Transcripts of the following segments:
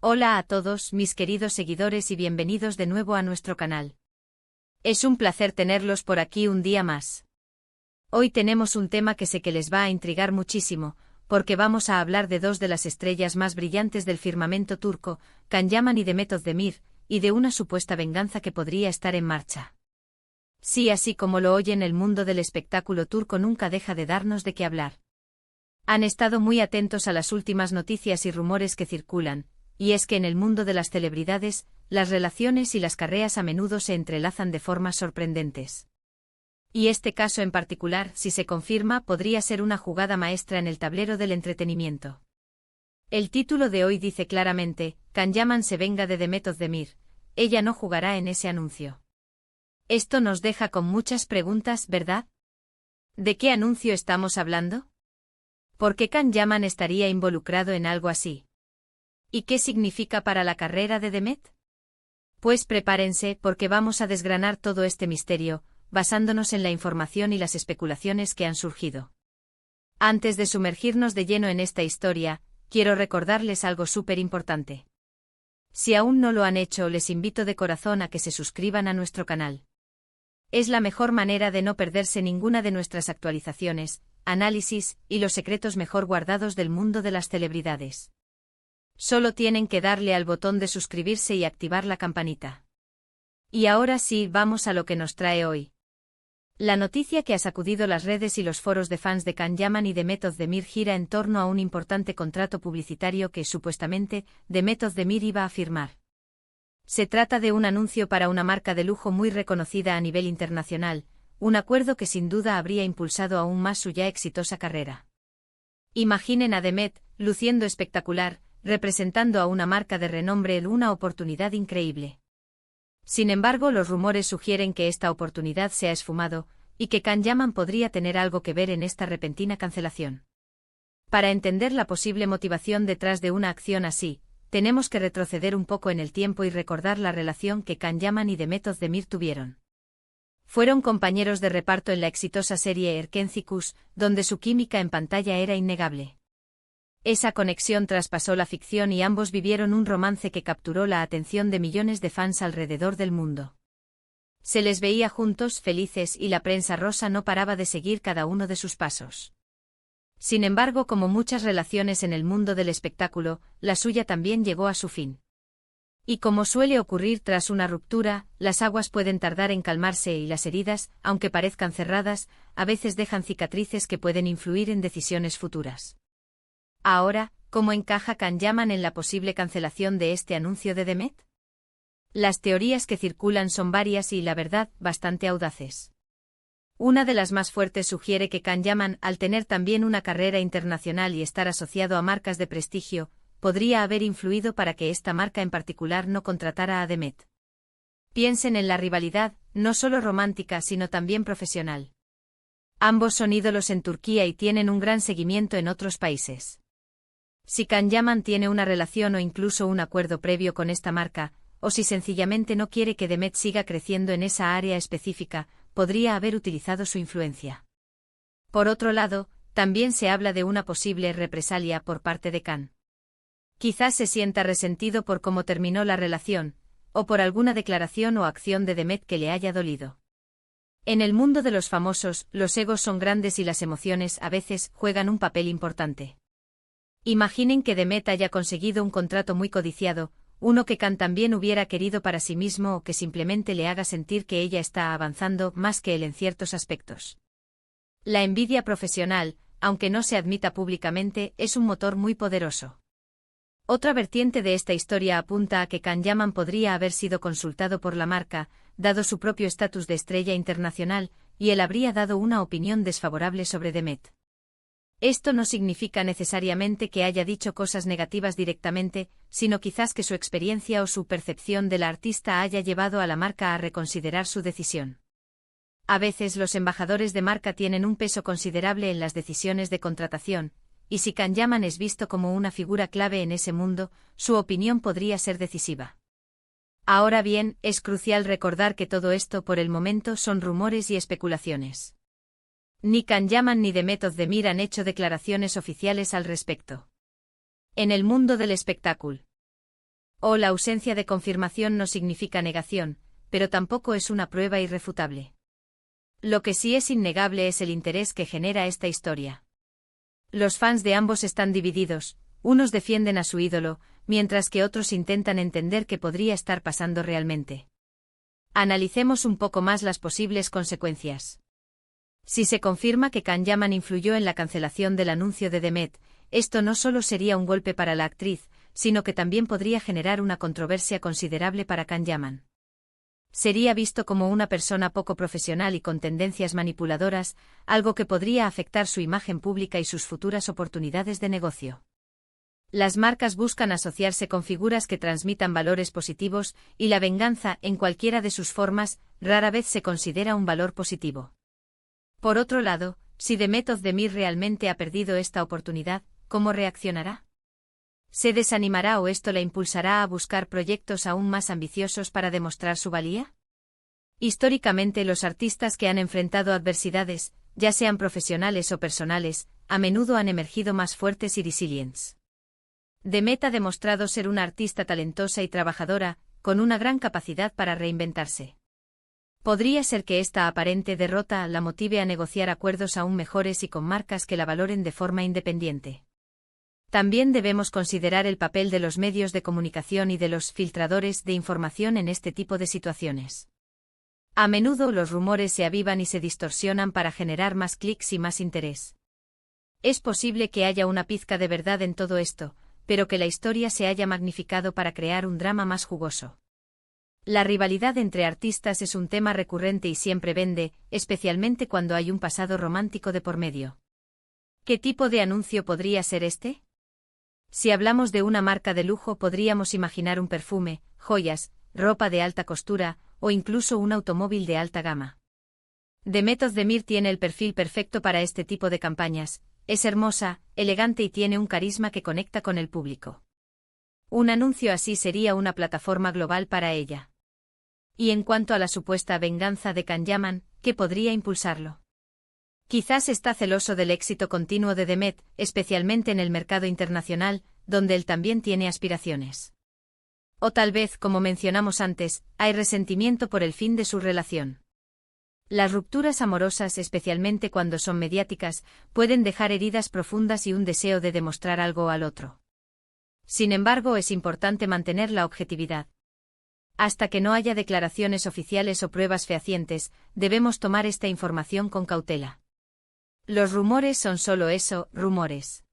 Hola a todos mis queridos seguidores y bienvenidos de nuevo a nuestro canal. Es un placer tenerlos por aquí un día más. Hoy tenemos un tema que sé que les va a intrigar muchísimo, porque vamos a hablar de dos de las estrellas más brillantes del firmamento turco, Can Yaman y Demet Özdemir, y de una supuesta venganza que podría estar en marcha. Sí, así como lo oyen, el mundo del espectáculo turco nunca deja de darnos de qué hablar. Han estado muy atentos a las últimas noticias y rumores que circulan, y es que en el mundo de las celebridades, las relaciones y las carreras a menudo se entrelazan de formas sorprendentes. Y este caso en particular, si se confirma, podría ser una jugada maestra en el tablero del entretenimiento. El título de hoy dice claramente: Can Yaman se venga de Demet Özdemir. Ella no jugará en ese anuncio. Esto nos deja con muchas preguntas, ¿verdad? ¿De qué anuncio estamos hablando? ¿Por qué Can Yaman estaría involucrado en algo así? ¿Y qué significa para la carrera de Demet? Pues prepárense, porque vamos a desgranar todo este misterio, basándonos en la información y las especulaciones que han surgido. Antes de sumergirnos de lleno en esta historia, quiero recordarles algo súper importante. Si aún no lo han hecho, les invito de corazón a que se suscriban a nuestro canal. Es la mejor manera de no perderse ninguna de nuestras actualizaciones, análisis y los secretos mejor guardados del mundo de las celebridades. Solo tienen que darle al botón de suscribirse y activar la campanita. Y ahora sí, vamos a lo que nos trae hoy. La noticia que ha sacudido las redes y los foros de fans de Can Yaman y Demet Özdemir gira en torno a un importante contrato publicitario que, supuestamente, Demet Özdemir iba a firmar. Se trata de un anuncio para una marca de lujo muy reconocida a nivel internacional, un acuerdo que sin duda habría impulsado aún más su ya exitosa carrera. Imaginen a Demet, luciendo espectacular, representando a una marca de renombre, una oportunidad increíble. Sin embargo, los rumores sugieren que esta oportunidad se ha esfumado, y que Can Yaman podría tener algo que ver en esta repentina cancelación. Para entender la posible motivación detrás de una acción así, tenemos que retroceder un poco en el tiempo y recordar la relación que Can Yaman y Demet Özdemir tuvieron. Fueron compañeros de reparto en la exitosa serie Erkenci, donde su química en pantalla era innegable. Esa conexión traspasó la ficción y ambos vivieron un romance que capturó la atención de millones de fans alrededor del mundo. Se les veía juntos, felices, y la prensa rosa no paraba de seguir cada uno de sus pasos. Sin embargo, como muchas relaciones en el mundo del espectáculo, la suya también llegó a su fin. Y como suele ocurrir tras una ruptura, las aguas pueden tardar en calmarse y las heridas, aunque parezcan cerradas, a veces dejan cicatrices que pueden influir en decisiones futuras. Ahora, ¿cómo encaja Can Yaman en la posible cancelación de este anuncio de Demet? Las teorías que circulan son varias y, la verdad, bastante audaces. Una de las más fuertes sugiere que Can Yaman, al tener también una carrera internacional y estar asociado a marcas de prestigio, podría haber influido para que esta marca en particular no contratara a Demet. Piensen en la rivalidad, no solo romántica sino también profesional. Ambos son ídolos en Turquía y tienen un gran seguimiento en otros países. Si Can Yaman tiene una relación o incluso un acuerdo previo con esta marca, o si sencillamente no quiere que Demet siga creciendo en esa área específica, podría haber utilizado su influencia. Por otro lado, también se habla de una posible represalia por parte de Can. Quizás se sienta resentido por cómo terminó la relación, o por alguna declaración o acción de Demet que le haya dolido. En el mundo de los famosos, los egos son grandes y las emociones a veces juegan un papel importante. Imaginen que Demet haya conseguido un contrato muy codiciado, uno que Can también hubiera querido para sí mismo o que simplemente le haga sentir que ella está avanzando más que él en ciertos aspectos. La envidia profesional, aunque no se admita públicamente, es un motor muy poderoso. Otra vertiente de esta historia apunta a que Can Yaman podría haber sido consultado por la marca, dado su propio estatus de estrella internacional, y él habría dado una opinión desfavorable sobre Demet. Esto no significa necesariamente que haya dicho cosas negativas directamente, sino quizás que su experiencia o su percepción de la artista haya llevado a la marca a reconsiderar su decisión. A veces los embajadores de marca tienen un peso considerable en las decisiones de contratación, y si Can Yaman es visto como una figura clave en ese mundo, su opinión podría ser decisiva. Ahora bien, es crucial recordar que todo esto por el momento son rumores y especulaciones. Ni Can Yaman ni Demet Özdemir han hecho declaraciones oficiales al respecto. En el mundo del espectáculo, O la ausencia de confirmación no significa negación, pero tampoco es una prueba irrefutable. Lo que sí es innegable es el interés que genera esta historia. Los fans de ambos están divididos, unos defienden a su ídolo, mientras que otros intentan entender qué podría estar pasando realmente. Analicemos un poco más las posibles consecuencias. Si se confirma que Can Yaman influyó en la cancelación del anuncio de The Met, esto no solo sería un golpe para la actriz, sino que también podría generar una controversia considerable para Can Yaman. Sería visto como una persona poco profesional y con tendencias manipuladoras, algo que podría afectar su imagen pública y sus futuras oportunidades de negocio. Las marcas buscan asociarse con figuras que transmitan valores positivos, y la venganza, en cualquiera de sus formas, rara vez se considera un valor positivo. Por otro lado, si The Met of the Mir realmente ha perdido esta oportunidad, ¿cómo reaccionará? ¿Se desanimará o esto la impulsará a buscar proyectos aún más ambiciosos para demostrar su valía? Históricamente, los artistas que han enfrentado adversidades, ya sean profesionales o personales, a menudo han emergido más fuertes y resilientes. The Met ha demostrado ser una artista talentosa y trabajadora, con una gran capacidad para reinventarse. Podría ser que esta aparente derrota la motive a negociar acuerdos aún mejores y con marcas que la valoren de forma independiente. También debemos considerar el papel de los medios de comunicación y de los filtradores de información en este tipo de situaciones. A menudo los rumores se avivan y se distorsionan para generar más clics y más interés. Es posible que haya una pizca de verdad en todo esto, pero que la historia se haya magnificado para crear un drama más jugoso. La rivalidad entre artistas es un tema recurrente y siempre vende, especialmente cuando hay un pasado romántico de por medio. ¿Qué tipo de anuncio podría ser este? Si hablamos de una marca de lujo, podríamos imaginar un perfume, joyas, ropa de alta costura, o incluso un automóvil de alta gama. The Met of the Mir tiene el perfil perfecto para este tipo de campañas, es hermosa, elegante y tiene un carisma que conecta con el público. Un anuncio así sería una plataforma global para ella. Y en cuanto a la supuesta venganza de Can Yaman, ¿qué podría impulsarlo? Quizás está celoso del éxito continuo de The Met, especialmente en el mercado internacional, donde él también tiene aspiraciones. O tal vez, como mencionamos antes, hay resentimiento por el fin de su relación. Las rupturas amorosas, especialmente cuando son mediáticas, pueden dejar heridas profundas y un deseo de demostrar algo al otro. Sin embargo, es importante mantener la objetividad. Hasta que no haya declaraciones oficiales o pruebas fehacientes, debemos tomar esta información con cautela. Los rumores son solo eso, rumores.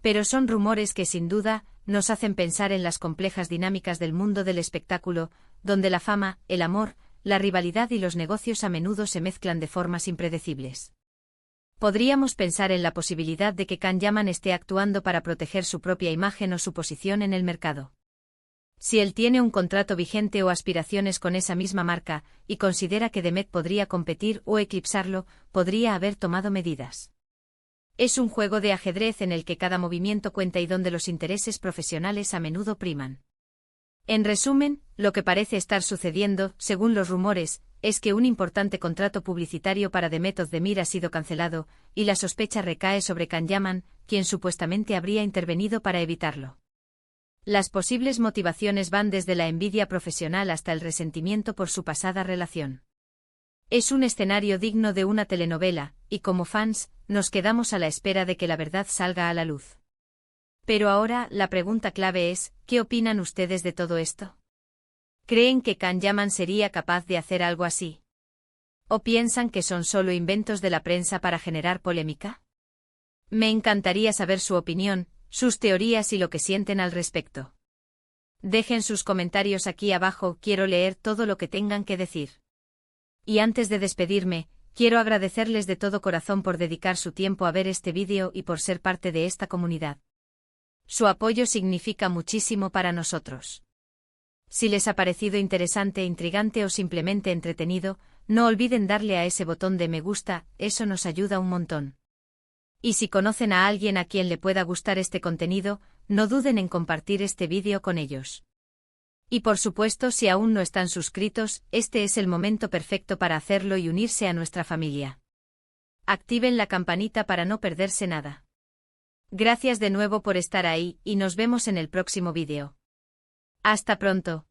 Pero son rumores que sin duda nos hacen pensar en las complejas dinámicas del mundo del espectáculo, donde la fama, el amor, la rivalidad y los negocios a menudo se mezclan de formas impredecibles. Podríamos pensar en la posibilidad de que Can Yaman esté actuando para proteger su propia imagen o su posición en el mercado. Si él tiene un contrato vigente o aspiraciones con esa misma marca, y considera que The Met podría competir o eclipsarlo, podría haber tomado medidas. Es un juego de ajedrez en el que cada movimiento cuenta y donde los intereses profesionales a menudo priman. En resumen, lo que parece estar sucediendo, según los rumores, es que un importante contrato publicitario para The Met of the Mir ha sido cancelado, y la sospecha recae sobre Can Yaman, quien supuestamente habría intervenido para evitarlo. Las posibles motivaciones van desde la envidia profesional hasta el resentimiento por su pasada relación. Es un escenario digno de una telenovela, y como fans, nos quedamos a la espera de que la verdad salga a la luz. Pero ahora, la pregunta clave es, ¿qué opinan ustedes de todo esto? ¿Creen que Can Yaman sería capaz de hacer algo así? ¿O piensan que son solo inventos de la prensa para generar polémica? Me encantaría saber su opinión, sus teorías y lo que sienten al respecto. Dejen sus comentarios aquí abajo, quiero leer todo lo que tengan que decir. Y antes de despedirme, quiero agradecerles de todo corazón por dedicar su tiempo a ver este vídeo y por ser parte de esta comunidad. Su apoyo significa muchísimo para nosotros. Si les ha parecido interesante, intrigante o simplemente entretenido, no olviden darle a ese botón de me gusta, eso nos ayuda un montón. Y si conocen a alguien a quien le pueda gustar este contenido, no duden en compartir este vídeo con ellos. Y por supuesto, si aún no están suscritos, este es el momento perfecto para hacerlo y unirse a nuestra familia. Activen la campanita para no perderse nada. Gracias de nuevo por estar ahí, y nos vemos en el próximo vídeo. Hasta pronto.